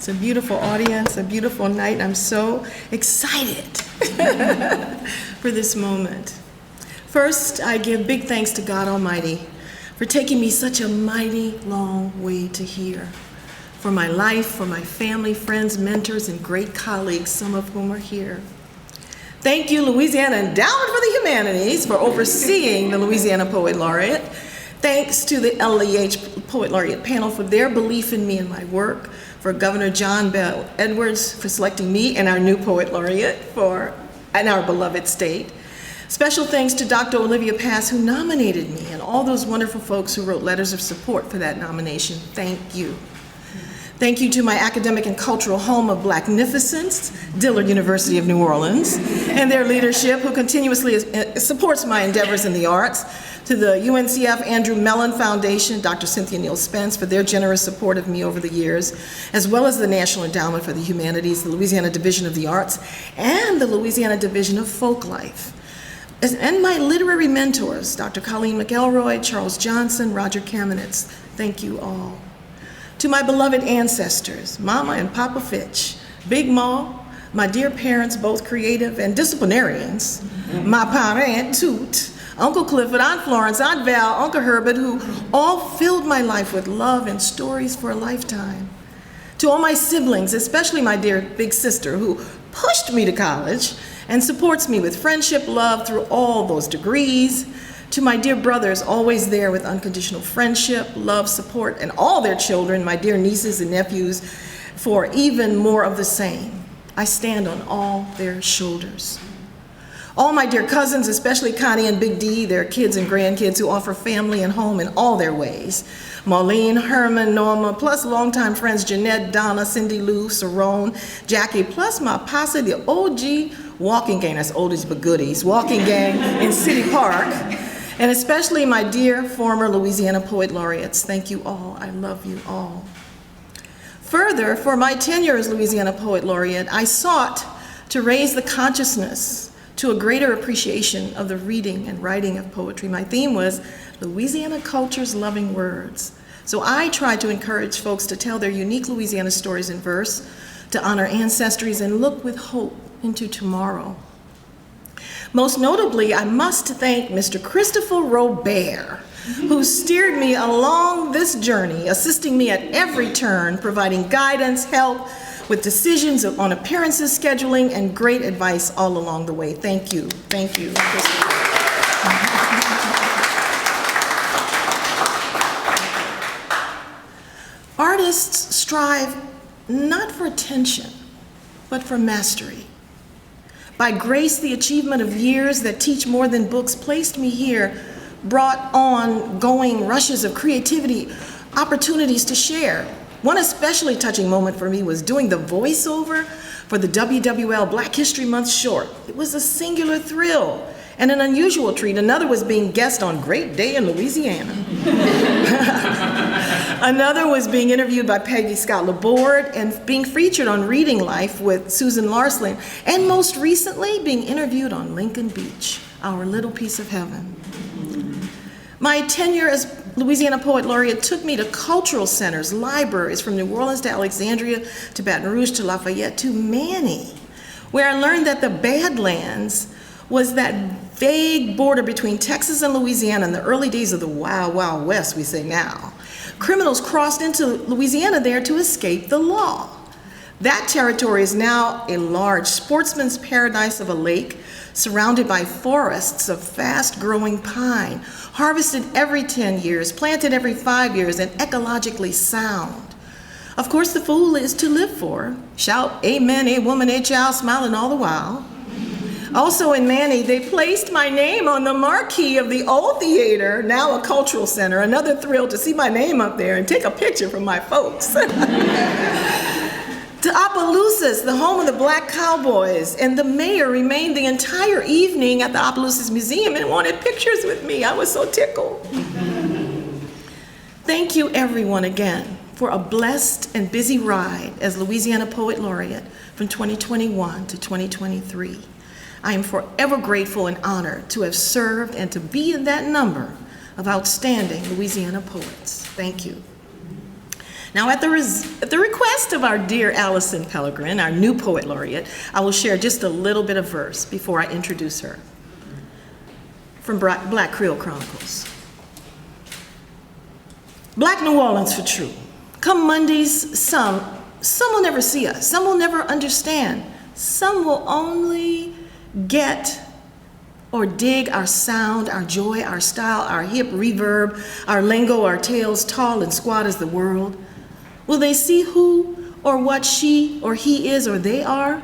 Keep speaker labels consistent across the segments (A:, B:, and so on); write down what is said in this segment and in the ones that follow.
A: It's a beautiful audience, a beautiful night, and I'm so excited for this moment. First, I give big thanks to God Almighty for taking me such a mighty long way to here, for my life, for my family, friends, mentors, and great colleagues, some of whom are here. Thank you, Louisiana Endowment for the Humanities, for overseeing the Louisiana Poet Laureate. Thanks to the LEH Poet Laureate panel for their belief in me and my work, for Governor John Bell Edwards for selecting me and our new Poet Laureate in our beloved state. Special thanks to Dr. Olivia Pass, who nominated me, and all those wonderful folks who wrote letters of support for that nomination. Thank you. Thank you to my academic and cultural home of Blacknificence, Dillard University of New Orleans, and their leadership, who continuously supports my endeavors in the arts. To the UNCF Andrew Mellon Foundation, Dr. Cynthia Neal Spence, for their generous support of me over the years, as well as the National Endowment for the Humanities, the Louisiana Division of the Arts, and the Louisiana Division of Folklife. And my literary mentors, Dr. Colleen McElroy, Charles Johnson, Roger Kamenetz. Thank you all. To my beloved ancestors, Mama and Papa Fitch, Big Ma, my dear parents, both creative and disciplinarians, my parent, Toot, Uncle Clifford, Aunt Florence, Aunt Val, Uncle Herbert, who all filled my life with love and stories for a lifetime. To all my siblings, especially my dear big sister, who pushed me to college and supports me with friendship, love through all those degrees. To my dear brothers, always there with unconditional friendship, love, support, and all their children, my dear nieces and nephews, for even more of the same. I stand on all their shoulders. All my dear cousins, especially Connie and Big D, their kids and grandkids who offer family and home in all their ways. Marlene, Herman, Norma, plus longtime friends Jeanette, Donna, Cindy Lou, Sarone, Jackie, plus my posse, the OG walking gang, that's oldies but goodies, walking gang in City Park, and especially my dear former Louisiana Poet Laureates. Thank you all, I love you all. Further, for my tenure as Louisiana Poet Laureate, I sought to raise the consciousness to a greater appreciation of the reading and writing of poetry. My theme was Louisiana Culture's Loving Words. So I tried to encourage folks to tell their unique Louisiana stories in verse, to honor ancestries and look with hope into tomorrow. Most notably, I must thank Mr. Christopher Robert, who steered me along this journey, assisting me at every turn, providing guidance, help with decisions on appearances, scheduling, and great advice all along the way. Thank you, Christopher. Artists strive not for attention, but for mastery. By grace, the achievement of years that teach more than books placed me here, brought on going rushes of creativity, opportunities to share. One especially touching moment for me was doing the voiceover for the WWL Black History Month short. It was a singular thrill and an unusual treat. Another was being guest on Great Day in Louisiana. Another was being interviewed by Peggy Scott Laborde and being featured on Reading Life with Susan Larsling, and most recently being interviewed on Lincoln Beach, Our Little Piece of Heaven. My tenure as Louisiana Poet Laureate took me to cultural centers, libraries, from New Orleans to Alexandria to Baton Rouge to Lafayette to Manny, where I learned that the Badlands was that vague border between Texas and Louisiana in the early days of the Wild Wild West, we say now. Criminals crossed into Louisiana there to escape the law. That territory is now a large sportsman's paradise of a lake surrounded by forests of fast-growing pine, harvested every 10 years, planted every 5 years, and ecologically sound. Of course, the fool is to live for. Shout, amen, a woman, a child, smiling all the while. Also in Manny, they placed my name on the marquee of the old theater, now a cultural center. Another thrill to see my name up there and take a picture from my folks. To Opelousas, the home of the Black Cowboys, and the mayor remained the entire evening at the Opelousas Museum and wanted pictures with me. I was so tickled. Thank you everyone again for a blessed and busy ride as Louisiana Poet Laureate from 2021 to 2023. I am forever grateful and honored to have served and to be in that number of outstanding Louisiana poets. Thank you. Now, at the request of our dear Alison Pelegrin, our new poet laureate, I will share just a little bit of verse before I introduce her from Black Creole Chronicles. Black New Orleans for true. Come Mondays, some will never see us, some will never understand, some will only get or dig our sound, our joy, our style, our hip reverb, our lingo, our tales tall and squat as the world. Will they see who or what she or he is or they are?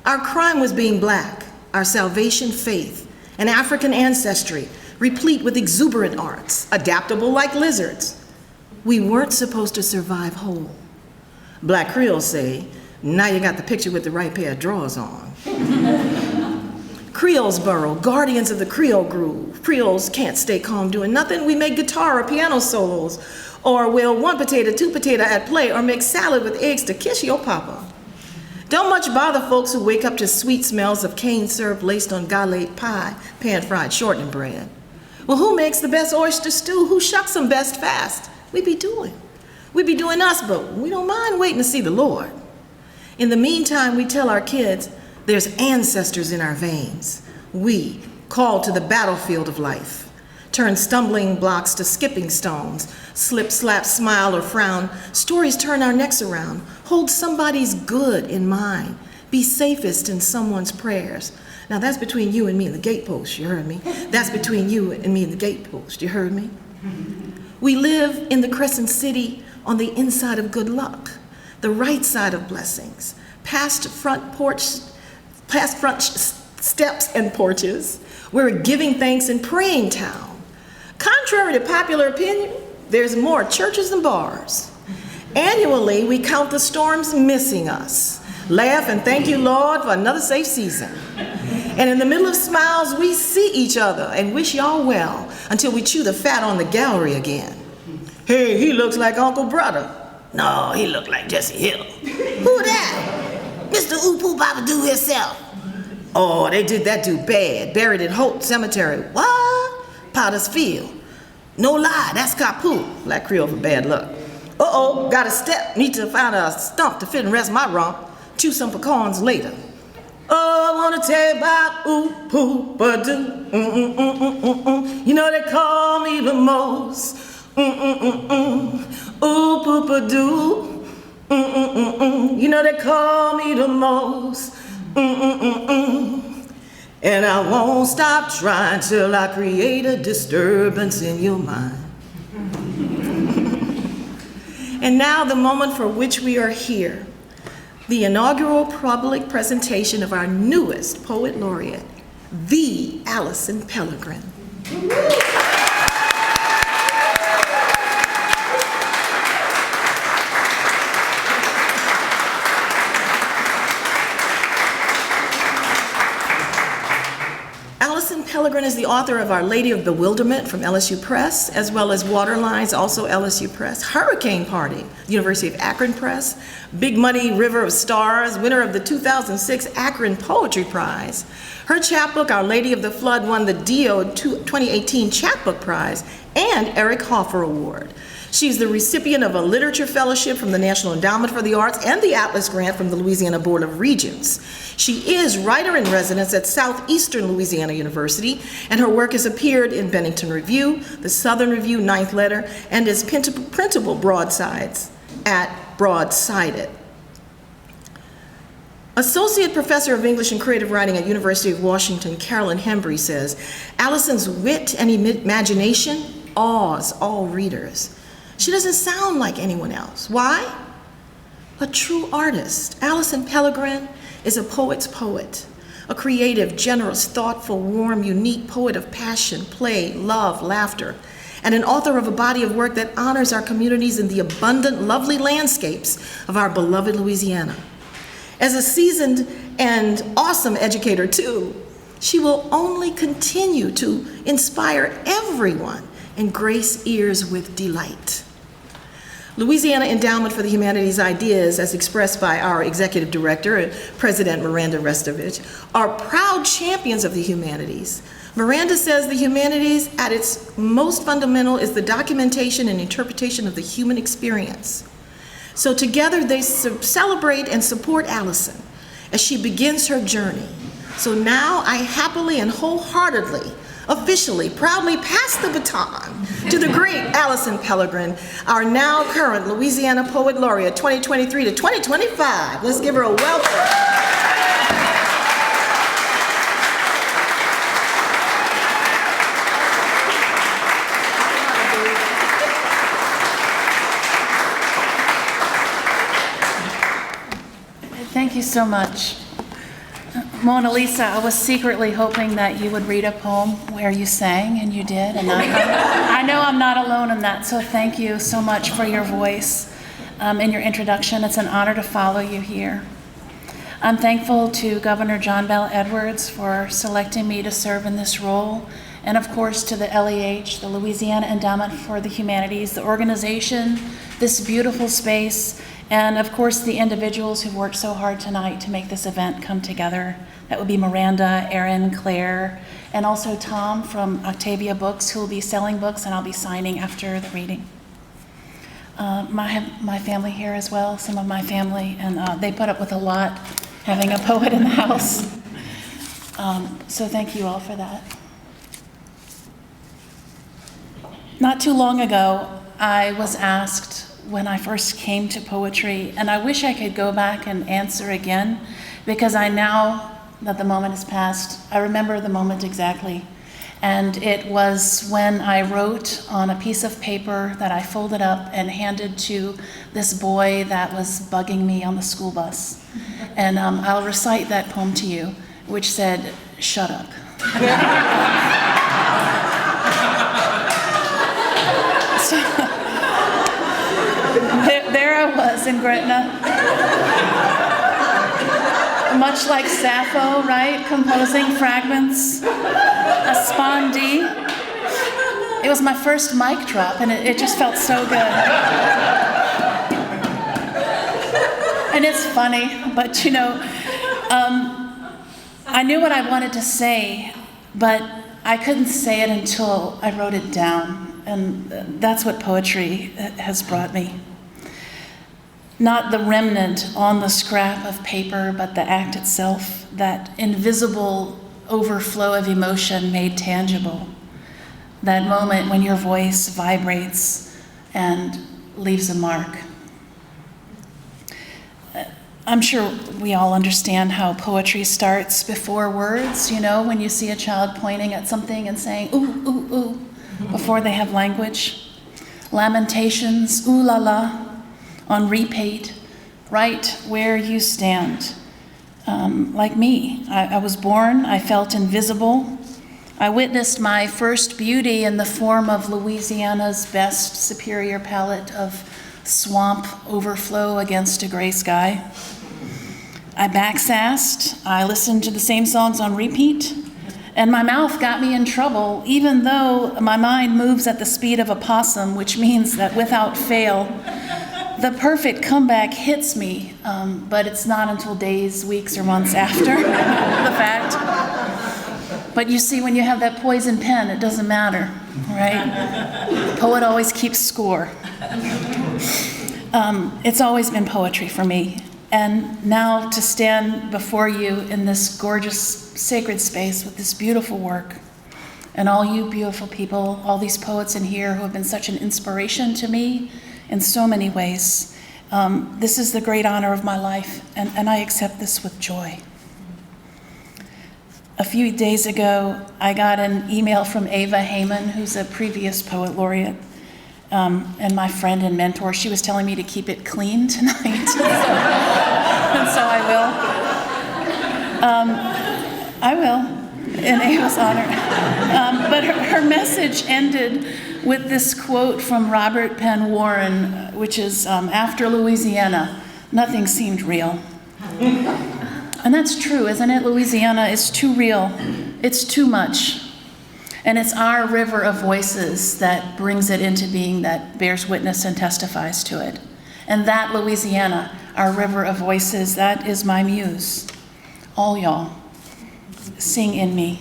A: Our crime was being black, our salvation faith, an African ancestry, replete with exuberant arts, adaptable like lizards. We weren't supposed to survive whole. Black Creoles say, now you got the picture with the right pair of drawers on. Creoles burrow, guardians of the Creole groove. Creoles can't stay calm doing nothing. We make guitar or piano solos, or we'll one potato, two potato at play, or make salad with eggs to kiss your papa. Don't much bother folks who wake up to sweet smells of cane syrup laced on galette pie, pan-fried shortening bread. Well, who makes the best oyster stew? Who shucks them best fast? We be doing us, but we don't mind waiting to see the Lord. In the meantime, we tell our kids there's ancestors in our veins. We, called to the battlefield of life, turn stumbling blocks to skipping stones, slip, slap, smile, or frown. Stories turn our necks around. Hold somebody's good in mind. Be safest in someone's prayers. Now that's between you and me and the gatepost, you heard me? That's between you and me and the gatepost, you heard me? We live in the Crescent City on the inside of good luck, the right side of blessings, past front steps and porches. We're a giving thanks and praying town. Contrary to popular opinion, there's more churches than bars. Annually, we count the storms missing us, laugh and thank you, Lord, for another safe season. And in the middle of smiles, we see each other and wish y'all well until we chew the fat on the gallery again. Hey, he looks like Uncle Brother. No, he look like Jesse Hill. Who that? Mr. Oopoo Baba Do himself. Oh, they did that dude bad. Buried in Holt Cemetery. What? Potter's Field. No lie, that's Kapu. Black Creole for bad luck. Uh-oh, got a step. Need to find a stump to fit and rest my rump. Chew some pecans later. Oh, I wanna tell you about Oopoo Ba-Doo. You know they call me the most. Oopoo Ba-Doo. You know they call me the most. And I won't stop trying till I create a disturbance in your mind. And now the moment for which we are here, the inaugural public presentation of our newest poet laureate, the Alison Pelegrin. Alison Pelegrin is the author of Our Lady of Bewilderment from LSU Press, as well as Waterlines, also LSU Press, Hurricane Party, University of Akron Press, Big Muddy River of Stars, winner of the 2006 Akron Poetry Prize. Her chapbook, Our Lady of the Flood, won the Diode 2018 Chapbook Prize and Eric Hoffer Award. She's the recipient of a literature fellowship from the National Endowment for the Arts and the Atlas Grant from the Louisiana Board of Regents. She is writer-in-residence at Southeastern Louisiana University, and her work has appeared in Bennington Review, the Southern Review, Ninth Letter, and is printable broadsides at Broadsided. Associate Professor of English and Creative Writing at University of Washington, Carolyn Hembry says, Alison's wit and imagination awes all readers. She doesn't sound like anyone else. Why? A true artist. Alison Pelegrin is a poet's poet, a creative, generous, thoughtful, warm, unique poet of passion, play, love, laughter, and an author of a body of work that honors our communities in the abundant, lovely landscapes of our beloved Louisiana. As a seasoned and awesome educator too, she will only continue to inspire everyone and grace ears with delight. Louisiana Endowment for the Humanities ideas, as expressed by our executive director, President Miranda Restovich, are proud champions of the humanities. Miranda says the humanities, at its most fundamental, is the documentation and interpretation of the human experience. So together they celebrate and support Alison as she begins her journey. So now I happily and wholeheartedly, officially, proudly pass the baton to the great Alison Pelegrin, our now current Louisiana Poet Laureate 2023 to 2025. Let's give her a welcome.
B: Thank you so much. Mona Lisa, I was secretly hoping that you would read a poem where you sang, and you did. And I know I'm not alone in that, so thank you so much for your voice in your introduction. It's an honor to follow you here. I'm thankful to Governor John Bell Edwards for selecting me to serve in this role, and of course to the LEH, the Louisiana Endowment for the Humanities, the organization, this beautiful space, and of course the individuals who've worked so hard tonight to make this event come together. That would be Miranda, Erin, Claire, and also Tom from Octavia Books, who will be selling books, and I'll be signing after the reading. My family here as well, some of my family, and they put up with a lot having a poet in the house. So thank you all for that. Not too long ago, I was asked when I first came to poetry, and I wish I could go back and answer again, because I now that the moment has passed, I remember the moment exactly. And it was when I wrote on a piece of paper that I folded up and handed to this boy that was bugging me on the school bus. And I'll recite that poem to you, which said, "Shut up." So, there I was in Gretna, much like Sappho, right? Composing fragments, a spondee. It was my first mic drop, and it just felt so good. And it's funny, but I knew what I wanted to say, but I couldn't say it until I wrote it down, and that's what poetry has brought me. Not the remnant on the scrap of paper, but the act itself, that invisible overflow of emotion made tangible. That moment when your voice vibrates and leaves a mark. I'm sure we all understand how poetry starts before words, when you see a child pointing at something and saying, ooh, ooh, ooh, before they have language. Lamentations, ooh la la, on repeat, right where you stand. Like me, I was born, I felt invisible. I witnessed my first beauty in the form of Louisiana's best superior palette of swamp overflow against a gray sky. I backsassed, I listened to the same songs on repeat, and my mouth got me in trouble, even though my mind moves at the speed of a possum, which means that without fail, the perfect comeback hits me, but it's not until days, weeks, or months after the fact. But you see, when you have that poison pen, it doesn't matter, right? The poet always keeps score. It's always been poetry for me. And now to stand before you in this gorgeous sacred space with this beautiful work, and all you beautiful people, all these poets in here who have been such an inspiration to me in so many ways. This is the great honor of my life, and I accept this with joy. A few days ago, I got an email from Ava Heyman, who's a previous poet laureate, and my friend and mentor. She was telling me to keep it clean tonight, and so I will. I will, in Ava's honor. But her message ended with this quote from Robert Penn Warren, which is, after Louisiana, nothing seemed real. And that's true, isn't it? Louisiana is too real. It's too much. And it's our river of voices that brings it into being, that bears witness and testifies to it. And that Louisiana, our river of voices, that is my muse. All y'all, sing in me.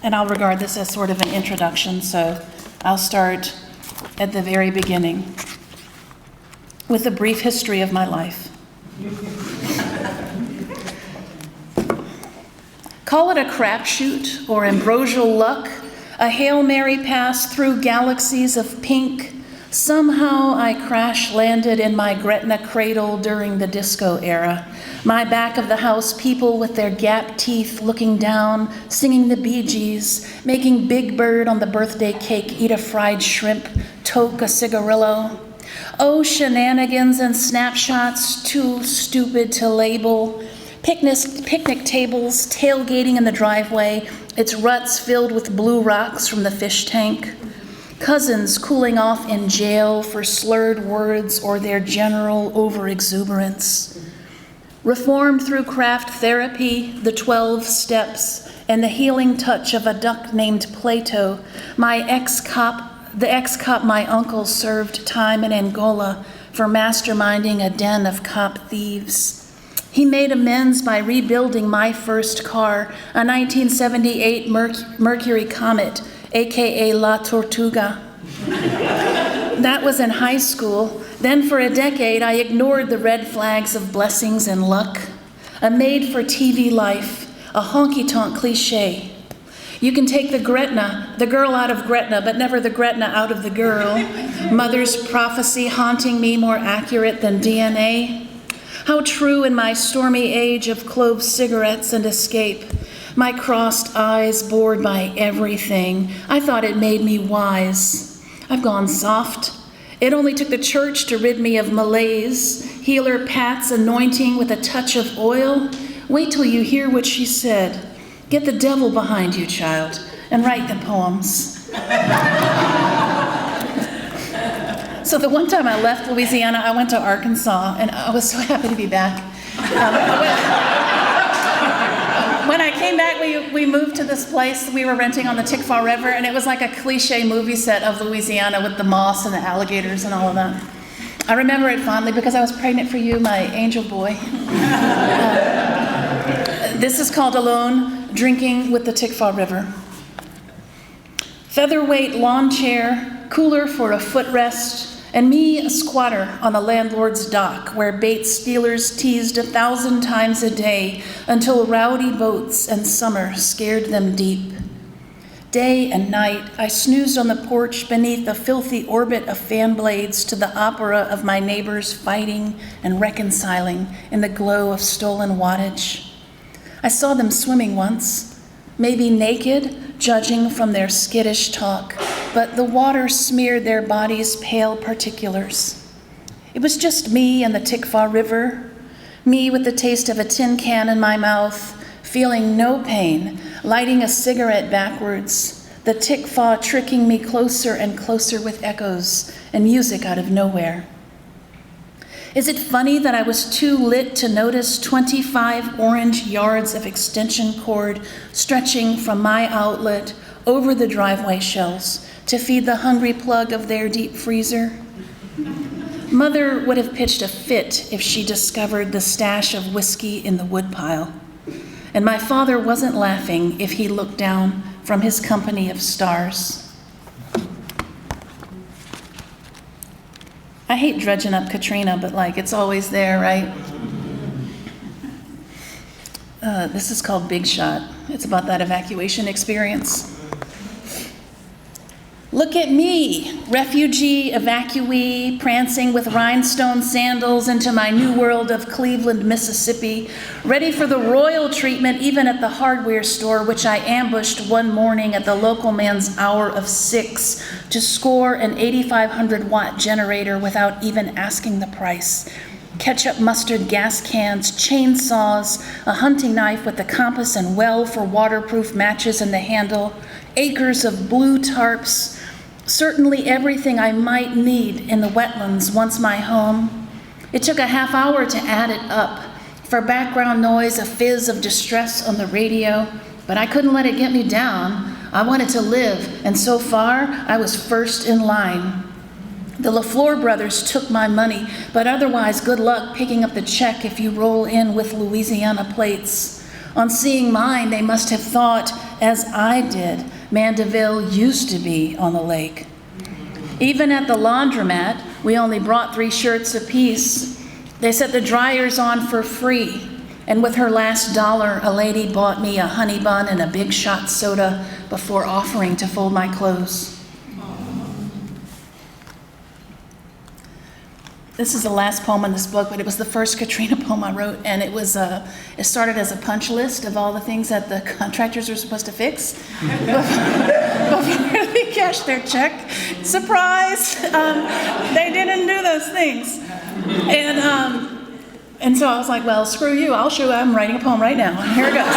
B: And I'll regard this as sort of an introduction, so I'll start at the very beginning, with a brief history of my life. Call it a crapshoot or ambrosial luck, a Hail Mary pass through galaxies of pink. Somehow I crash-landed in my Gretna cradle during the disco era. My back of the house people with their gap teeth looking down, singing the Bee Gees, making Big Bird on the birthday cake eat a fried shrimp, toke a cigarillo. Oh, shenanigans and snapshots too stupid to label. Picnic tables, tailgating in the driveway, its ruts filled with blue rocks from the fish tank. Cousins cooling off in jail for slurred words or their general overexuberance. Reformed through craft therapy, the 12 steps, and the healing touch of a duck named Plato, the ex-cop my uncle served time in Angola for masterminding a den of cop thieves. He made amends by rebuilding my first car, a 1978 Mercury Comet, aka La Tortuga. That was in high school. Then for a decade, I ignored the red flags of blessings and luck. A made-for-TV life, a honky-tonk cliche. You can take the girl out of Gretna, but never the Gretna out of the girl. Mother's prophecy haunting me more accurate than DNA. How true in my stormy age of clove cigarettes and escape. My crossed eyes bored by everything. I thought it made me wise. I've gone soft. It only took the church to rid me of malaise. Healer Pat's anointing with a touch of oil. Wait till you hear what she said. Get the devil behind you, child, and write the poems. So the one time I left Louisiana, I went to Arkansas, and I was so happy to be back. When I came back, we moved to this place we were renting on the Tickfaw River, and it was like a cliche movie set of Louisiana with the moss and the alligators and all of that. I remember it fondly because I was pregnant for you, my angel boy. This is called Alone, Drinking with the Tickfaw River. Featherweight lawn chair, cooler for a footrest, and me a squatter on the landlord's dock where bait stealers teased 1,000 times a day until rowdy boats and summer scared them deep. Day and night, I snoozed on the porch beneath the filthy orbit of fan blades to the opera of my neighbors fighting and reconciling in the glow of stolen wattage. I saw them swimming once, maybe naked, judging from their skittish talk, but the water smeared their bodies' pale particulars. It was just me and the Tickfaw River, me with the taste of a tin can in my mouth, feeling no pain, lighting a cigarette backwards, the Tickfaw tricking me closer and closer with echoes and music out of nowhere. Is it funny that I was too lit to notice 25 orange yards of extension cord stretching from my outlet over the driveway shells to feed the hungry plug of their deep freezer? Mother would have pitched a fit if she discovered the stash of whiskey in the woodpile. And my father wasn't laughing if he looked down from his company of stars. I hate dredging up Katrina, but it's always there, right? This is called Big Shot. It's about that evacuation experience. Look at me, refugee, evacuee, prancing with rhinestone sandals into my new world of Cleveland, Mississippi, ready for the royal treatment even at the hardware store, which I ambushed one morning at the local man's hour of 6 to score an 8,500-watt generator without even asking the price. Ketchup, mustard, gas cans, chainsaws, a hunting knife with a compass and well for waterproof matches in the handle, acres of blue tarps, certainly everything I might need in the wetlands once my home. It took a half hour to add it up. For background noise, a fizz of distress on the radio, but I couldn't let it get me down. I wanted to live, and so far, I was first in line. The LaFleur brothers took my money, but otherwise, good luck picking up the check if you roll in with Louisiana plates. On seeing mine, they must have thought, as I did, Mandeville used to be on the lake. Even at the laundromat, we only brought 3 shirts apiece. They set the dryers on for free. And with her last dollar, a lady bought me a honey bun and a big shot soda before offering to fold my clothes. This is the last poem in this book, but it was the first Katrina poem I wrote, and it started as a punch list of all the things that the contractors are supposed to fix before they cash their check. Surprise! They didn't do those things. And so I was like, well, screw you, I'll show you, I'm writing a poem right now, and here it goes.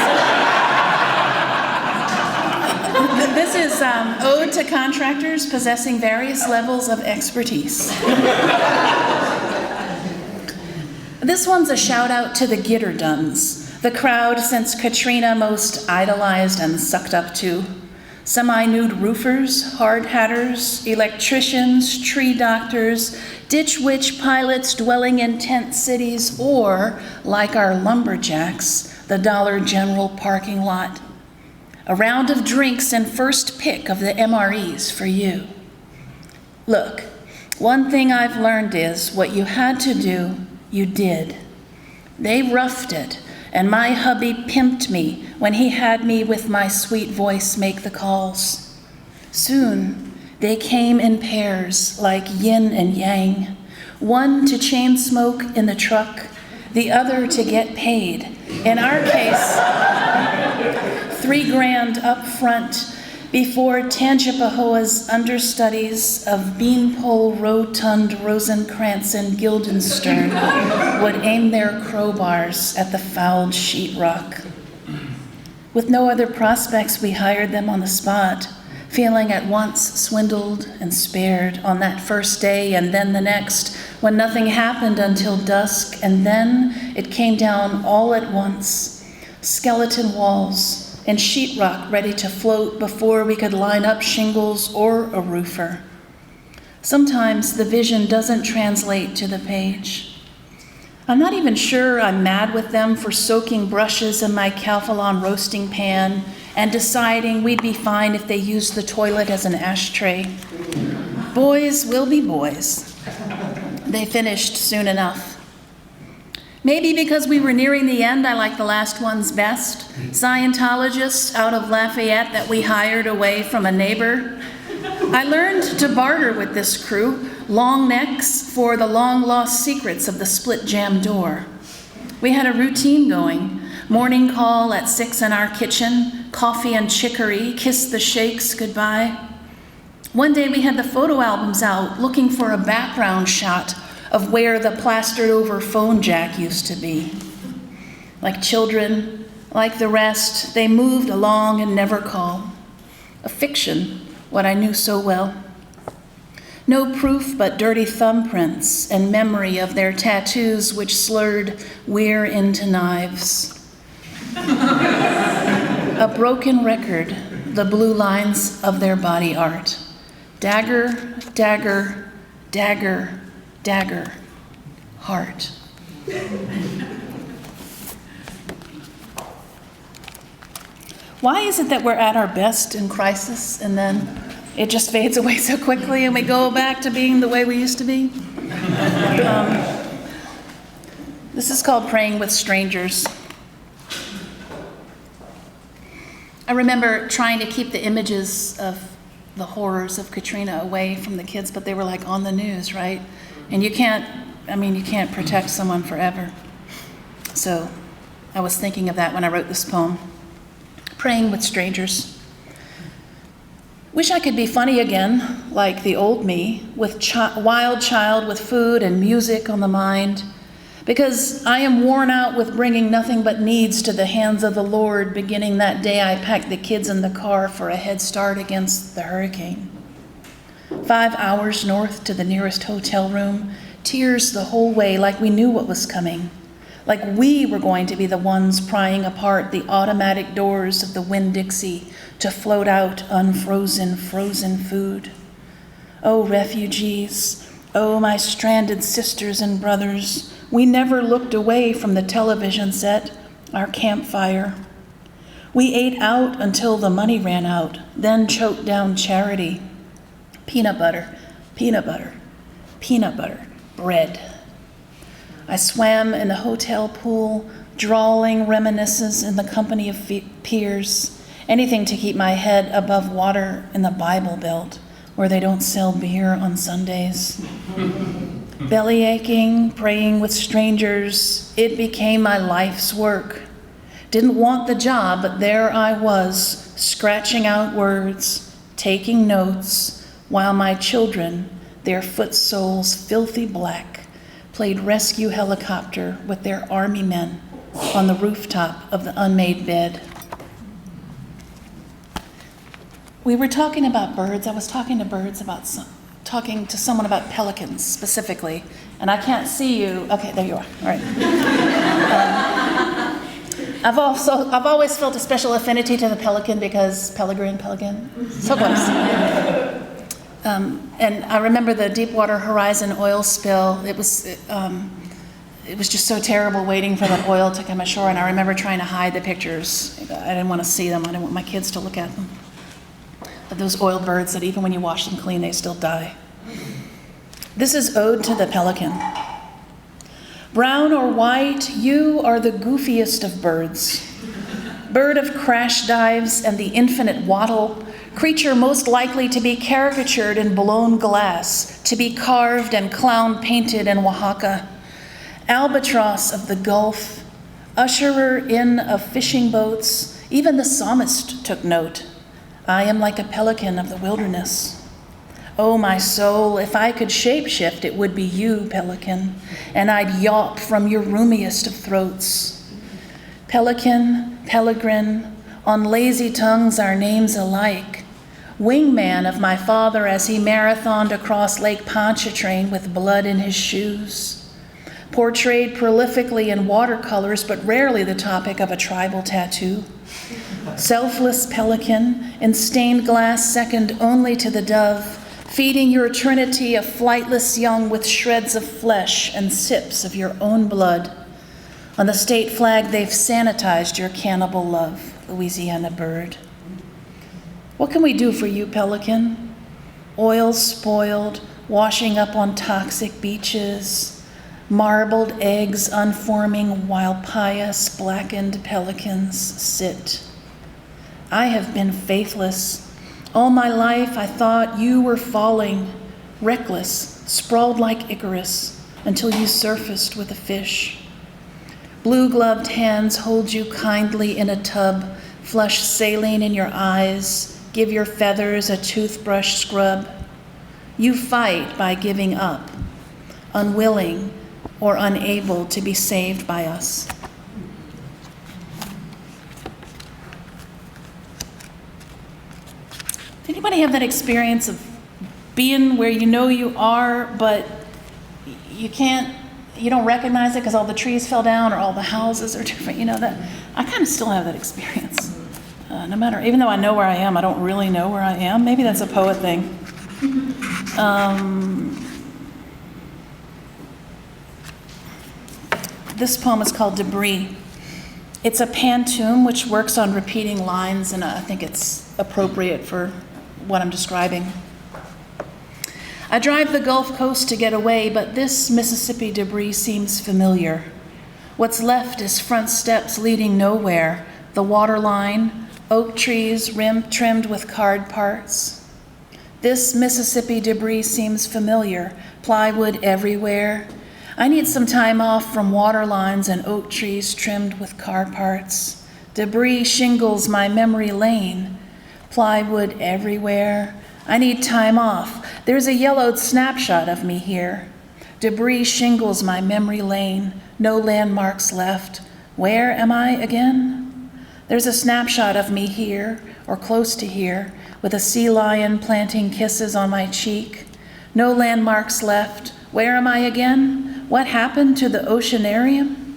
B: This is Ode to Contractors Possessing Various Levels of Expertise. This one's a shout out to the Gitterdons, the crowd since Katrina most idolized and sucked up to. Semi-nude roofers, hard hatters, electricians, tree doctors, ditch witch pilots dwelling in tent cities, or, like our lumberjacks, the Dollar General parking lot. A round of drinks and first pick of the MREs for you. Look, one thing I've learned is what you had to do, you did. They roughed it, and my hubby pimped me when he had me with my sweet voice make the calls. Soon, they came in pairs like yin and yang, one to chain smoke in the truck, the other to get paid. In our case, $3,000 up front before Tangipahoa's understudies of Beanpole, Rotund, Rosenkrantz, and Guildenstern would aim their crowbars at the fouled sheetrock. With no other prospects, we hired them on the spot, feeling at once swindled and spared on that first day and then the next, when nothing happened until dusk, and then it came down all at once, skeleton walls, and sheetrock ready to float before we could line up shingles or a roofer. Sometimes the vision doesn't translate to the page. I'm not even sure I'm mad with them for soaking brushes in my Calphalon roasting pan and deciding we'd be fine if they used the toilet as an ashtray. Boys will be boys. They finished soon enough. Maybe because we were nearing the end, I like the last ones best. Scientologists out of Lafayette that we hired away from a neighbor. I learned to barter with this crew, long necks for the long-lost secrets of the split jam door. We had a routine going. Morning call at 6 in our kitchen, coffee and chicory, kiss the shakes goodbye. One day we had the photo albums out, looking for a background shot of where the plastered over phone jack used to be. Like children, like the rest, they moved along and never called. A fiction, what I knew so well. No proof but dirty thumbprints and memory of their tattoos which slurred "we're into knives." A broken record, the blue lines of their body art. Dagger, dagger, dagger, dagger, heart. Why is it that we're at our best in crisis and then it just fades away so quickly and we go back to being the way we used to be? This is called Praying with Strangers. I remember trying to keep the images of the horrors of Katrina away from the kids, but they were like on the news, right? And you can't protect someone forever. So I was thinking of that when I wrote this poem. Praying with Strangers. Wish I could be funny again, like the old me, with wild child with food and music on the mind, because I am worn out with bringing nothing but needs to the hands of the Lord, beginning that day I packed the kids in the car for a head start against the hurricane. 5 hours north to the nearest hotel room, tears the whole way like we knew what was coming, like we were going to be the ones prying apart the automatic doors of the Winn-Dixie to float out unfrozen, frozen food. Oh, refugees, oh, my stranded sisters and brothers, we never looked away from the television set, our campfire. We ate out until the money ran out, then choked down charity. Peanut butter, peanut butter, bread. I swam in the hotel pool, drawling reminiscences in the company of peers, anything to keep my head above water in the Bible Belt, where they don't sell beer on Sundays. Belly aching, praying with strangers, it became my life's work. Didn't want the job, but there I was, scratching out words, taking notes, while my children, their foot soles filthy black, played rescue helicopter with their army men on the rooftop of the unmade bed. We were talking about birds. I was talking to someone about pelicans specifically, and I can't see you. Okay, there you are. All right. I've always felt a special affinity to the pelican because Pelican, so close. And I remember the Deepwater Horizon oil spill. It was just so terrible waiting for that oil to come ashore, and I remember trying to hide the pictures. I didn't want to see them. I didn't want my kids to look at them. But those oil birds that even when you wash them clean, they still die. This is Ode to the Pelican. Brown or white, you are the goofiest of birds. Bird of crash dives and the infinite waddle, creature most likely to be caricatured in blown glass, to be carved and clown painted in Oaxaca. Albatross of the Gulf, usherer in of fishing boats, even the psalmist took note. I am like a pelican of the wilderness. Oh, my soul, if I could shapeshift, it would be you, pelican, and I'd yawp from your roomiest of throats. Pelican, Pelegrin, on lazy tongues our names alike. Wingman of my father as he marathoned across Lake Pontchartrain with blood in his shoes. Portrayed prolifically in watercolors, but rarely the topic of a tribal tattoo. Selfless pelican, in stained glass second only to the dove, feeding your trinity of flightless young with shreds of flesh and sips of your own blood. On the state flag, they've sanitized your cannibal love, Louisiana bird. What can we do for you, pelican? Oil spoiled, washing up on toxic beaches, marbled eggs unforming while pious blackened pelicans sit. I have been faithless. All my life I thought you were falling, reckless, sprawled like Icarus, until you surfaced with a fish. Blue-gloved hands hold you kindly in a tub, flush saline in your eyes, give your feathers a toothbrush scrub. You fight by giving up, unwilling or unable to be saved by us. Anybody have that experience of being where you know you are, but you don't recognize it because all the trees fell down or all the houses are different? That I kind of still have that experience. No matter, even though I know where I am, I don't really know where I am. Maybe that's a poet thing. This poem is called Debris. It's a pantoum which works on repeating lines, and I think it's appropriate for what I'm describing. I drive the Gulf Coast to get away, but this Mississippi debris seems familiar. What's left is front steps leading nowhere, the waterline, oak trees trimmed with card parts. This Mississippi debris seems familiar, plywood everywhere. I need some time off from waterlines and oak trees trimmed with car parts. Debris shingles my memory lane, plywood everywhere. I need time off. There's a yellowed snapshot of me here. Debris shingles my memory lane, no landmarks left. Where am I again? There's a snapshot of me here, or close to here, with a sea lion planting kisses on my cheek. No landmarks left. Where am I again? What happened to the oceanarium?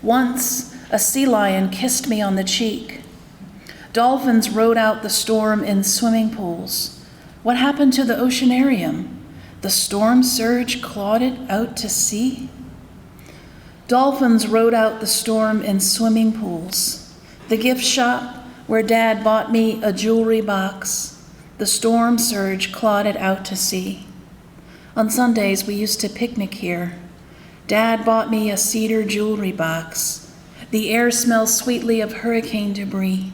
B: Once, a sea lion kissed me on the cheek. Dolphins rode out the storm in swimming pools. What happened to the oceanarium? The storm surge clawed it out to sea? Dolphins rode out the storm in swimming pools. The gift shop where Dad bought me a jewelry box. The storm surge clawed it out to sea. On Sundays, we used to picnic here. Dad bought me a cedar jewelry box. The air smells sweetly of hurricane debris.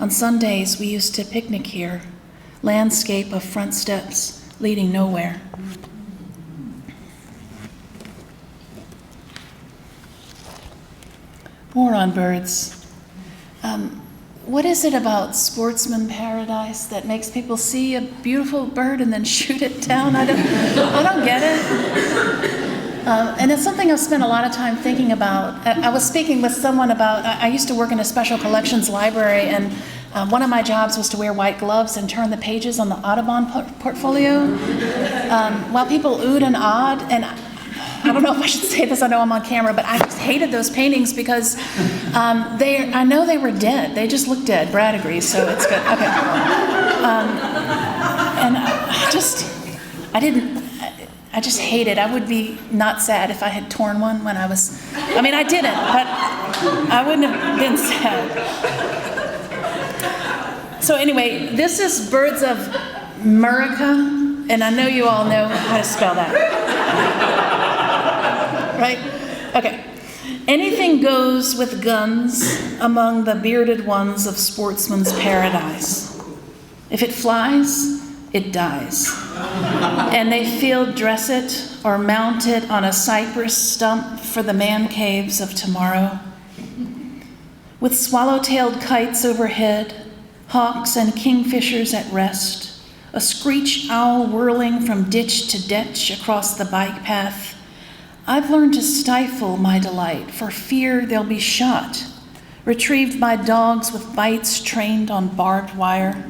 B: On Sundays, we used to picnic here. Landscape of front steps leading nowhere. More on birds. What is it about Sportsman Paradise that makes people see a beautiful bird and then shoot it down? I don't get it. And it's something I've spent a lot of time thinking about. I was speaking with someone about, I used to work in a special collections library, and one of my jobs was to wear white gloves and turn the pages on the Audubon portfolio while people oohed and awed. And I don't know if I should say this, I know I'm on camera, but I just hated those paintings because I know they were dead. They just looked dead. Brad agrees, so it's good. Okay. And I just hate it. I would be not sad if I had torn one when I didn't, but I wouldn't have been sad. So anyway, this is Birds of Murica, and I know you all know how to spell that. Right? Okay. Anything goes with guns among the bearded ones of Sportsman's Paradise. If it flies, it dies. And they field dress it or mount it on a cypress stump for the man caves of tomorrow. With swallow-tailed kites overhead, hawks and kingfishers at rest, a screech owl whirling from ditch to ditch across the bike path, I've learned to stifle my delight for fear they'll be shot, retrieved by dogs with bites trained on barbed wire.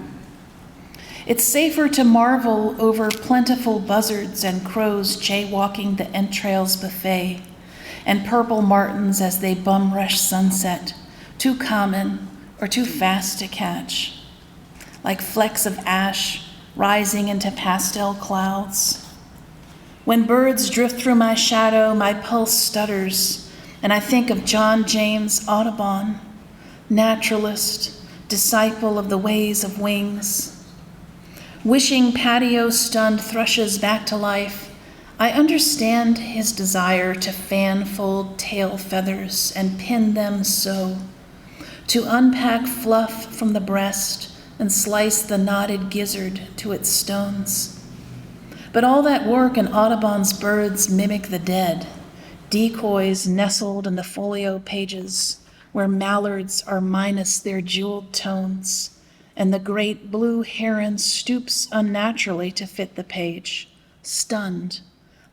B: It's safer to marvel over plentiful buzzards and crows jaywalking the entrails buffet, and purple martins as they bum rush sunset, too common or too fast to catch, like flecks of ash rising into pastel clouds. When birds drift through my shadow, my pulse stutters, and I think of John James Audubon, naturalist, disciple of the ways of wings. Wishing patio-stunned thrushes back to life, I understand his desire to fan-fold tail feathers and pin them so, to unpack fluff from the breast and slice the knotted gizzard to its stones. But all that work in Audubon's birds mimic the dead, decoys nestled in the folio pages where mallards are minus their jeweled tones, and the great blue heron stoops unnaturally to fit the page, stunned,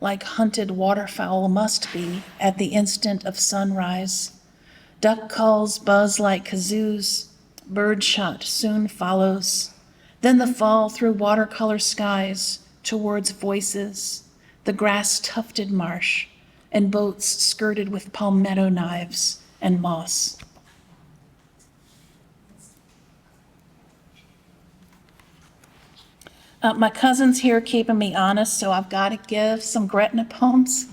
B: like hunted waterfowl must be at the instant of sunrise. Duck calls buzz like kazoos, birdshot soon follows, then the fall through watercolor skies, towards voices, the grass-tufted marsh, and boats skirted with palmetto knives and moss. My cousin's here keeping me honest, so I've got to give some Gretna poems.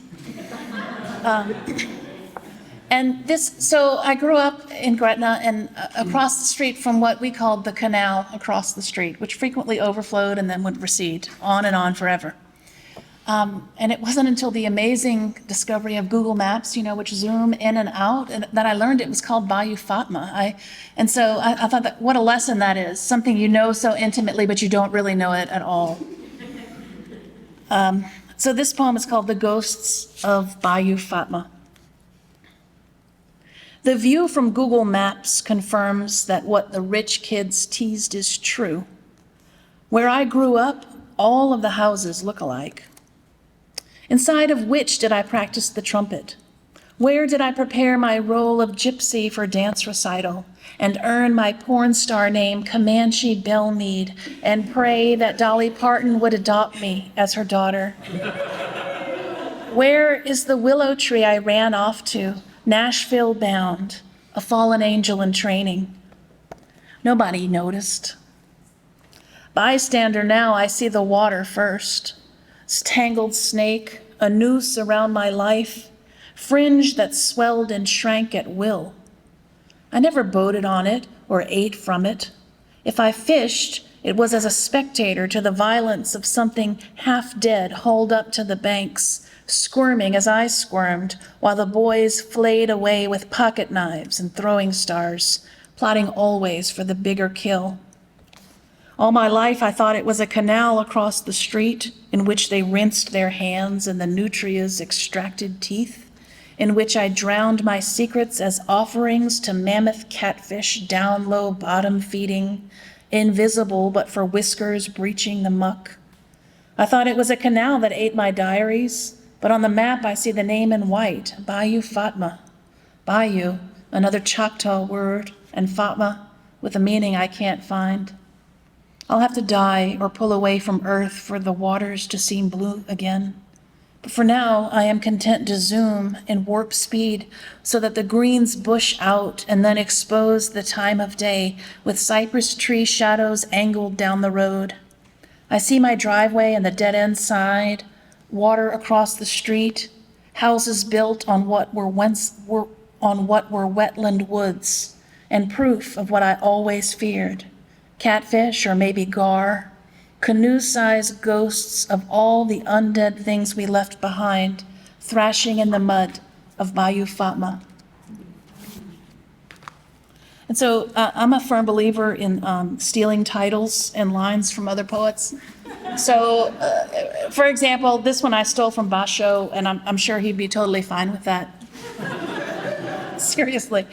B: So I grew up in Gretna and across the street from what we called the canal across the street, which frequently overflowed and then would recede on and on forever. And it wasn't until the amazing discovery of Google Maps, which zoom in and out, and that I learned it was called Bayou Fatma. I thought that what a lesson that is, something you know so intimately, but you don't really know it at all. So this poem is called The Ghosts of Bayou Fatma. The view from Google Maps confirms that what the rich kids teased is true. Where I grew up, all of the houses look alike. Inside of which did I practice the trumpet? Where did I prepare my role of gypsy for dance recital and earn my porn star name Comanche Bellmead and pray that Dolly Parton would adopt me as her daughter? Where is the willow tree I ran off to, Nashville bound, a fallen angel in training? Nobody noticed. Bystander now, I see the water first. Tangled snake, a noose around my life, fringe that swelled and shrank at will. I never boated on it or ate from it. If I fished, It was as a spectator to the violence of something half dead hauled up to the banks, squirming as I squirmed, while the boys flayed away with pocket knives and throwing stars, plotting always for the bigger kill. All my life I thought it was a canal across the street in which they rinsed their hands and the nutria's extracted teeth, in which I drowned my secrets as offerings to mammoth catfish down low bottom feeding, invisible but for whiskers breaching the muck. I thought it was a canal that ate my diaries, but on the map I see the name in white, Bayou Fatma. Bayou, another Choctaw word, and Fatma with a meaning I can't find. I'll have to die or pull away from earth for the waters to seem blue again. But for now, I am content to zoom in warp speed so that the greens bush out and then expose the time of day with cypress tree shadows angled down the road. I see my driveway and the dead-end side, water across the street, houses built on what were wetland woods, and proof of what I always feared. Catfish or maybe gar, canoe-sized ghosts of all the undead things we left behind, thrashing in the mud of Bayou Fatma. And so I'm a firm believer in stealing titles and lines from other poets. So, for example, this one I stole from Basho, and I'm sure he'd be totally fine with that. Seriously.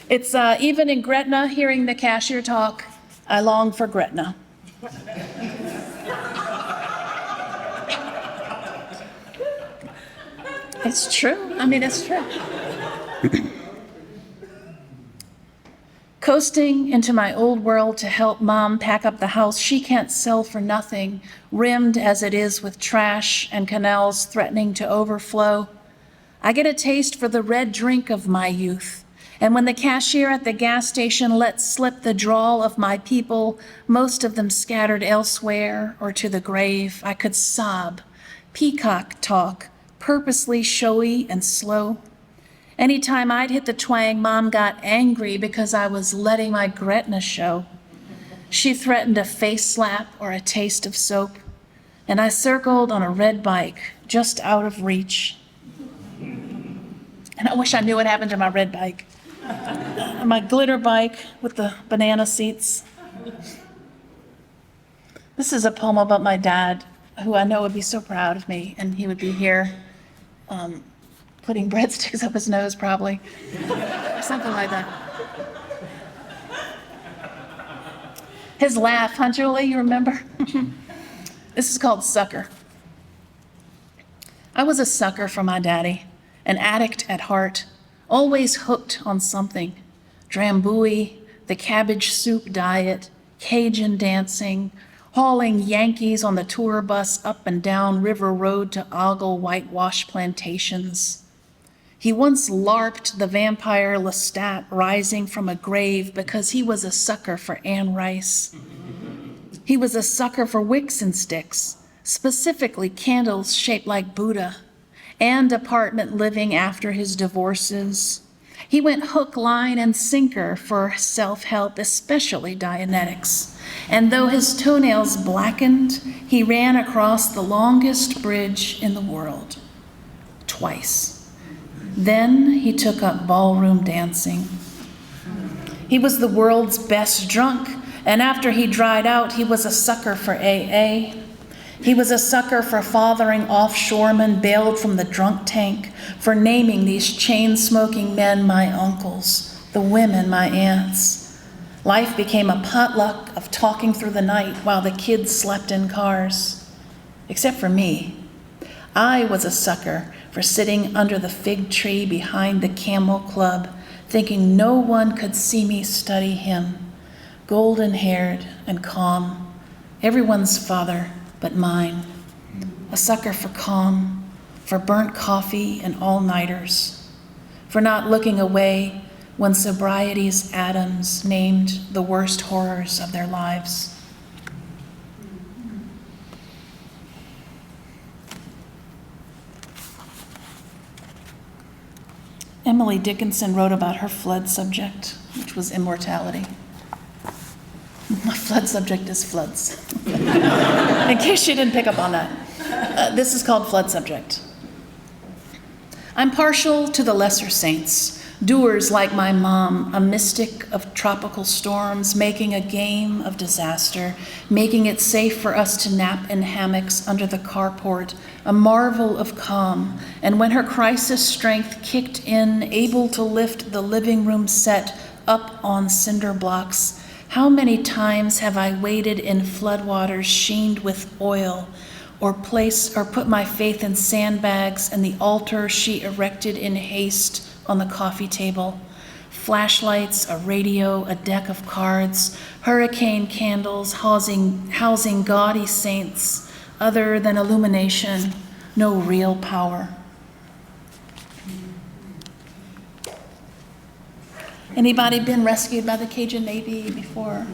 B: It's even in Gretna, hearing the cashier talk, I long for Gretna. It's true. I mean, it's true. Coasting into my old world to help Mom pack up the house she can't sell for nothing, rimmed as it is with trash and canals threatening to overflow, I get a taste for the red drink of my youth. And when the cashier at the gas station lets slip the drawl of my people, most of them scattered elsewhere or to the grave, I could sob, peacock talk, purposely showy and slow. Anytime I'd hit the twang, Mom got angry because I was letting my Gretna show. She threatened a face slap or a taste of soap, and I circled on a red bike just out of reach. And I wish I knew what happened to my red bike. My glitter bike with the banana seats. This is a poem about my dad, who I know would be so proud of me, and he would be here putting breadsticks up his nose, probably. Something like that. His laugh, huh, Julie? You remember? This is called Sucker. I was a sucker for my daddy, an addict at heart, always hooked on something. Drambuie, the cabbage soup diet, Cajun dancing, hauling Yankees on the tour bus up and down River Road to ogle whitewash plantations. He once LARPed the vampire Lestat rising from a grave because he was a sucker for Anne Rice. He was a sucker for wicks and sticks, specifically candles shaped like Buddha, and apartment living after his divorces. He went hook, line, and sinker for self-help, especially Dianetics. And though his toenails blackened, he ran across the longest bridge in the world, twice. Then he took up ballroom dancing. He was the world's best drunk, and after he dried out, he was a sucker for AA. He was a sucker for fathering offshoremen bailed from the drunk tank, for naming these chain-smoking men my uncles, the women my aunts. Life became a potluck of talking through the night while the kids slept in cars. Except for me. I was a sucker for sitting under the fig tree behind the Camel Club, thinking no one could see me study him, golden-haired and calm, everyone's father but mine. A sucker for calm, for burnt coffee and all-nighters, for not looking away when sobriety's atoms named the worst horrors of their lives. Emily Dickinson wrote about her flood subject, which was immortality. My flood subject is floods. In case you didn't pick up on that. This is called flood subject. I'm partial to the lesser saints, doers like my mom, a mystic of tropical storms, making a game of disaster, making it safe for us to nap in hammocks under the carport, a marvel of calm. And when her crisis strength kicked in, able to lift the living room set up on cinder blocks, how many times have I waded in floodwaters sheened with oil, or put my faith in sandbags and the altar she erected in haste on the coffee table. Flashlights, a radio, a deck of cards, hurricane candles housing gaudy saints, other than illumination, no real power. Anybody been rescued by the Cajun Navy before?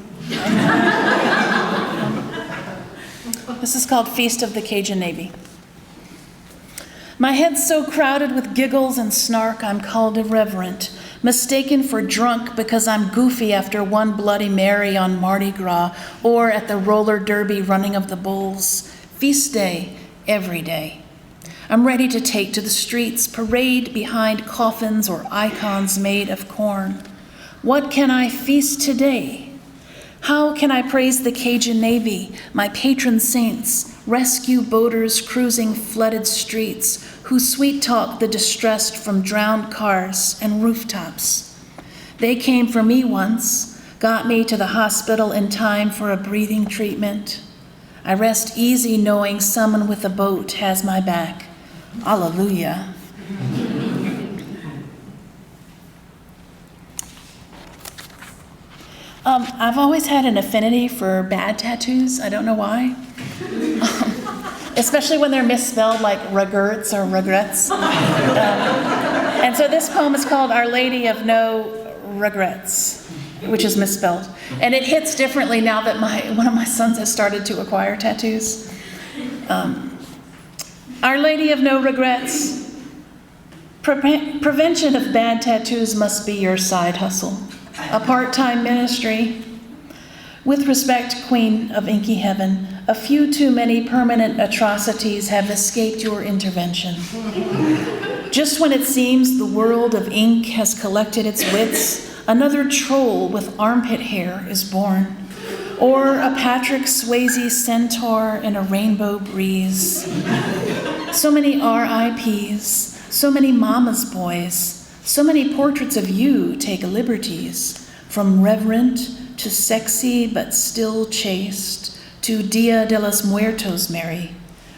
B: This is called Feast of the Cajun Navy. My head's so crowded with giggles and snark, I'm called irreverent, mistaken for drunk because I'm goofy after one Bloody Mary on Mardi Gras or at the roller derby running of the bulls. Feast day, every day. I'm ready to take to the streets, parade behind coffins or icons made of corn. What can I feast today? How can I praise the Cajun Navy, my patron saints, rescue boaters cruising flooded streets, who sweet-talk the distressed from drowned cars and rooftops? They came for me once, got me to the hospital in time for a breathing treatment. I rest easy knowing someone with a boat has my back. Alleluia. I've always had an affinity for bad tattoos. I don't know why. Especially when they're misspelled like regrets or regrets. And so this poem is called Our Lady of No Regrets, which is misspelled. And it hits differently now that one of my sons has started to acquire tattoos. Our Lady of No Regrets. Prevention of bad tattoos must be your side hustle. A part-time ministry. With respect, Queen of Inky Heaven, a few too many permanent atrocities have escaped your intervention. Just when it seems the world of ink has collected its wits, another troll with armpit hair is born, or a Patrick Swayze centaur in a rainbow breeze. So many RIPs, so many mama's boys, so many portraits of you take liberties, from reverent to sexy but still chaste, to Dia de los Muertos Mary,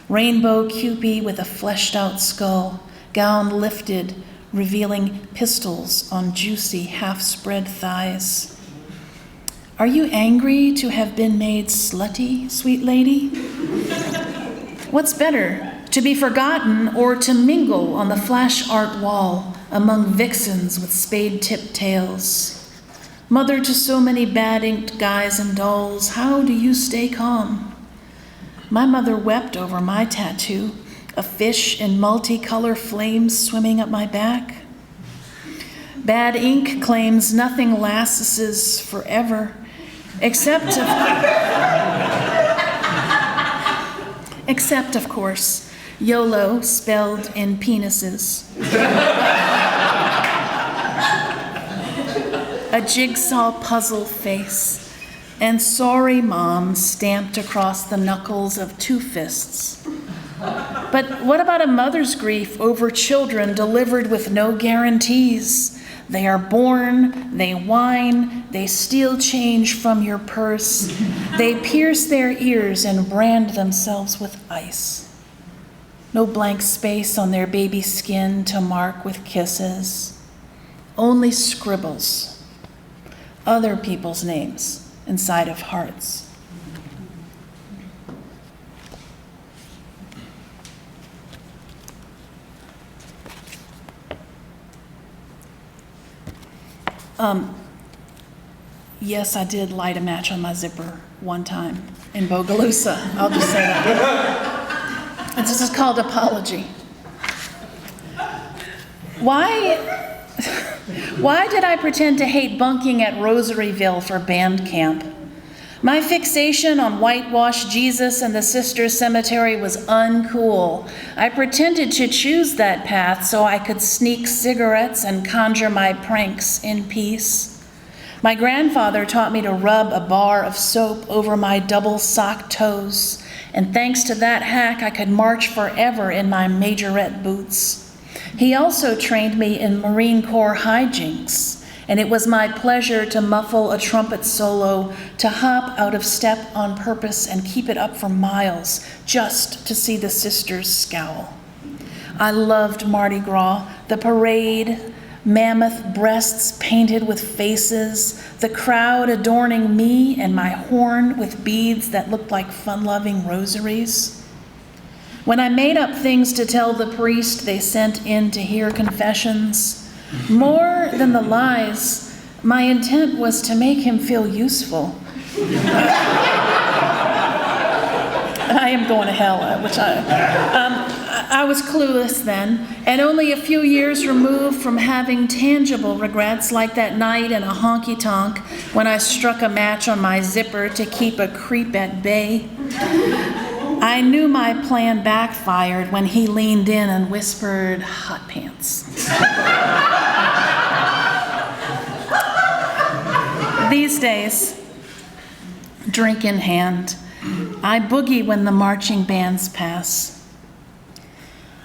B: rainbow Cupid with a fleshed out skull, gown lifted, revealing pistols on juicy half-spread thighs. Are you angry to have been made slutty, sweet lady? What's better, to be forgotten or to mingle on the flash art wall among vixens with spade-tipped tails? Mother to so many bad-inked guys and dolls, how do you stay calm? My mother wept over my tattoo, a fish in multicolor flames swimming up my back. Bad ink claims nothing lasts forever, except of course, YOLO spelled in penises. A jigsaw puzzle face, and sorry mom stamped across the knuckles of two fists. But what about a mother's grief over children delivered with no guarantees? They are born, they whine, they steal change from your purse, they pierce their ears and brand themselves with ice. No blank space on their baby skin to mark with kisses, only scribbles. Other people's names inside of hearts. Yes, I did light a match on my zipper one time in Bogalusa. I'll just say that. And this is called apology. Why did I pretend to hate bunking at Rosaryville for band camp? My fixation on whitewashed Jesus and the Sisters Cemetery was uncool. I pretended to choose that path so I could sneak cigarettes and conjure my pranks in peace. My grandfather taught me to rub a bar of soap over my double-socked toes, and thanks to that hack, I could march forever in my majorette boots. He also trained me in Marine Corps hijinks, and it was my pleasure to muffle a trumpet solo, to hop out of step on purpose and keep it up for miles, just to see the sisters scowl. I loved Mardi Gras, the parade, mammoth breasts painted with faces, the crowd adorning me and my horn with beads that looked like fun-loving rosaries. When I made up things to tell the priest they sent in to hear confessions, more than the lies, my intent was to make him feel useful. I am going to hell, which I was clueless then, and only a few years removed from having tangible regrets, like that night in a honky-tonk when I struck a match on my zipper to keep a creep at bay. I knew my plan backfired when he leaned in and whispered, "Hot pants." These days, drink in hand, I boogie when the marching bands pass.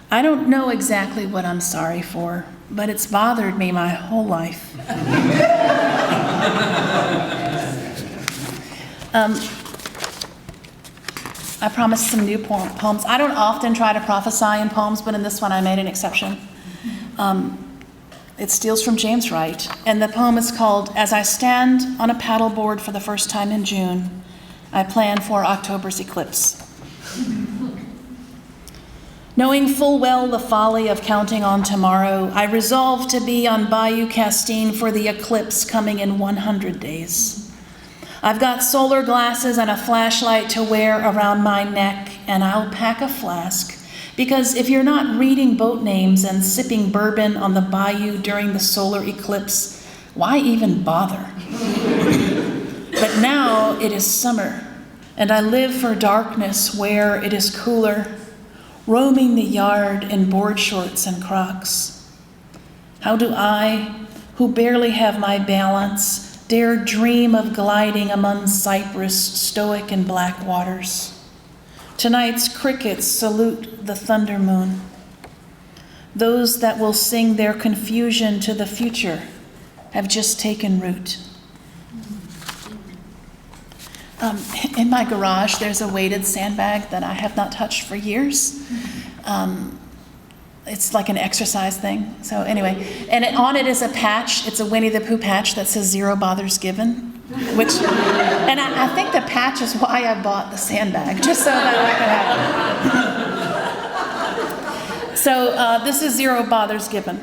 B: I don't know exactly what I'm sorry for, but it's bothered me my whole life. I promised some new poems. I don't often try to prophesy in poems, but in this one I made an exception. It steals from James Wright, and the poem is called "As I Stand on a Paddleboard for the First Time in June, I Plan for October's Eclipse." Knowing full well the folly of counting on tomorrow, I resolved to be on Bayou Castine for the eclipse coming in 100 days. I've got solar glasses and a flashlight to wear around my neck, and I'll pack a flask, because if you're not reading boat names and sipping bourbon on the bayou during the solar eclipse, why even bother? But now it is summer, and I live for darkness where it is cooler, roaming the yard in board shorts and Crocs. How do I, who barely have my balance, dare dream of gliding among cypress, stoic in black waters? Tonight's crickets salute the thunder moon. Those that will sing their confusion to the future have just taken root. In my garage, there's a weighted sandbag that I have not touched for years. It's like an exercise thing. So anyway, and on it is a patch. It's a Winnie the Pooh patch that says "Zero bothers given," which, and I think the patch is why I bought the sandbag, just so that I could have it. So this is "Zero bothers given."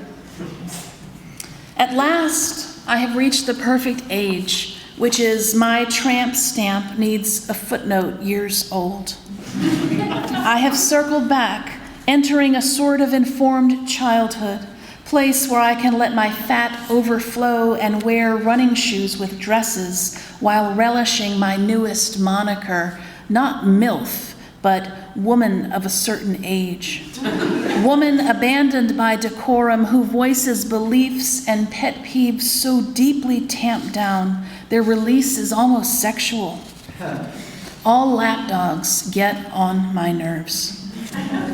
B: At last, I have reached the perfect age, which is my tramp stamp needs a footnote years old. I have circled back, entering a sort of informed childhood, place where I can let my fat overflow and wear running shoes with dresses while relishing my newest moniker, not MILF, but woman of a certain age. Woman abandoned by decorum, who voices beliefs and pet peeves so deeply tamped down, their release is almost sexual. All lapdogs get on my nerves.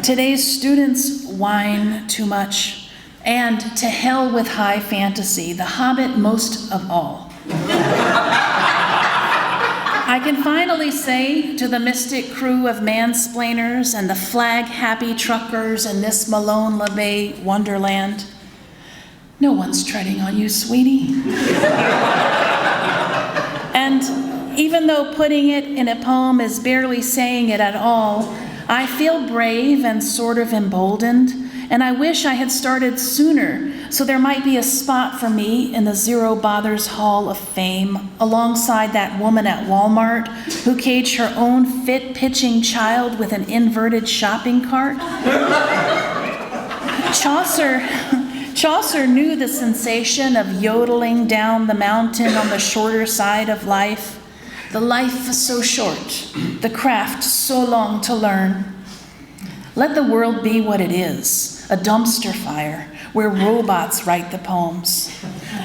B: Today's students whine too much, and to hell with high fantasy, The Hobbit most of all. I can finally say to the mystic crew of mansplainers and the flag-happy truckers in this Malone LaBay wonderland, no one's treading on you, sweetie. And even though putting it in a poem is barely saying it at all, I feel brave and sort of emboldened, and I wish I had started sooner, so there might be a spot for me in the Zero Bothers Hall of Fame, alongside that woman at Walmart who caged her own fit-pitching child with an inverted shopping cart. Chaucer knew the sensation of yodeling down the mountain on the shorter side of life, The life so short, the craft so long to learn. Let the world be what it is, a dumpster fire where robots write the poems.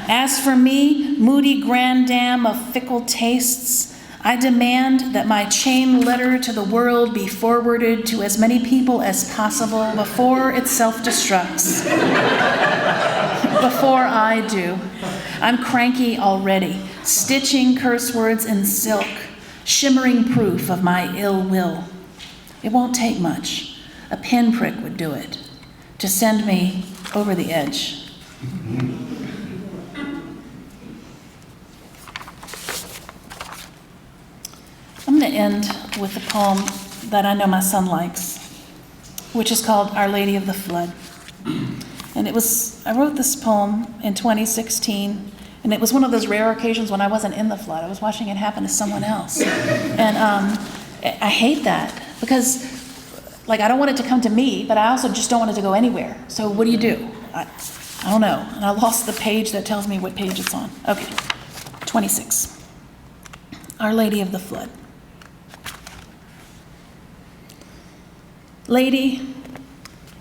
B: As for me, moody grandam of fickle tastes, I demand that my chain letter to the world be forwarded to as many people as possible before it self-destructs. Before I do. I'm cranky already, stitching curse words in silk, shimmering proof of my ill will. It won't take much. A pinprick would do it, to send me over the edge. I'm going to end with a poem that I know my son likes, which is called Our Lady of the Flood. And I wrote this poem in 2016, and it was one of those rare occasions when I wasn't in the flood. I was watching it happen to someone else. And I hate that because, I don't want it to come to me, but I also just don't want it to go anywhere. So what do? I don't know. And I lost the page that tells me what page it's on. Okay, 26. Our Lady of the Flood. Lady,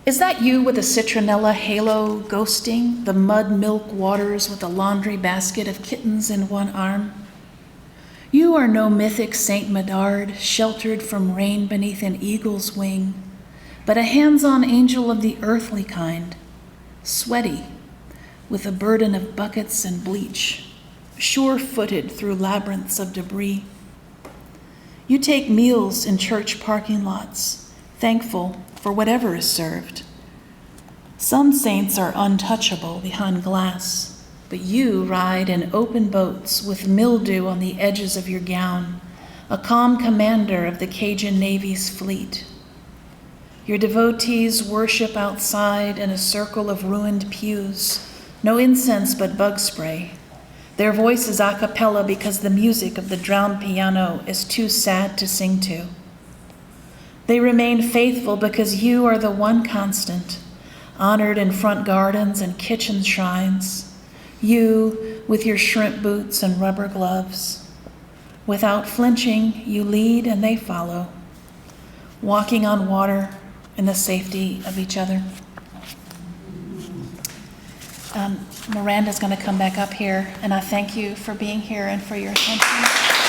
B: is that you with a citronella halo ghosting the mud milk waters with a laundry basket of kittens in one arm? You are no mythic Saint Medard sheltered from rain beneath an eagle's wing, but a hands-on angel of the earthly kind, sweaty with a burden of buckets and bleach, sure-footed through labyrinths of debris. You take meals in church parking lots, thankful for whatever is served. Some saints are untouchable behind glass, but you ride in open boats with mildew on the edges of your gown, a calm commander of the Cajun Navy's fleet. Your devotees worship outside in a circle of ruined pews, no incense but bug spray. Their voices a cappella because the music of the drowned piano is too sad to sing to. They remain faithful because you are the one constant, honored in front gardens and kitchen shrines. You with your shrimp boots and rubber gloves. Without flinching, you lead and they follow, walking on water in the safety of each other. Miranda's going to come back up here, and I thank you for being here and for your attention.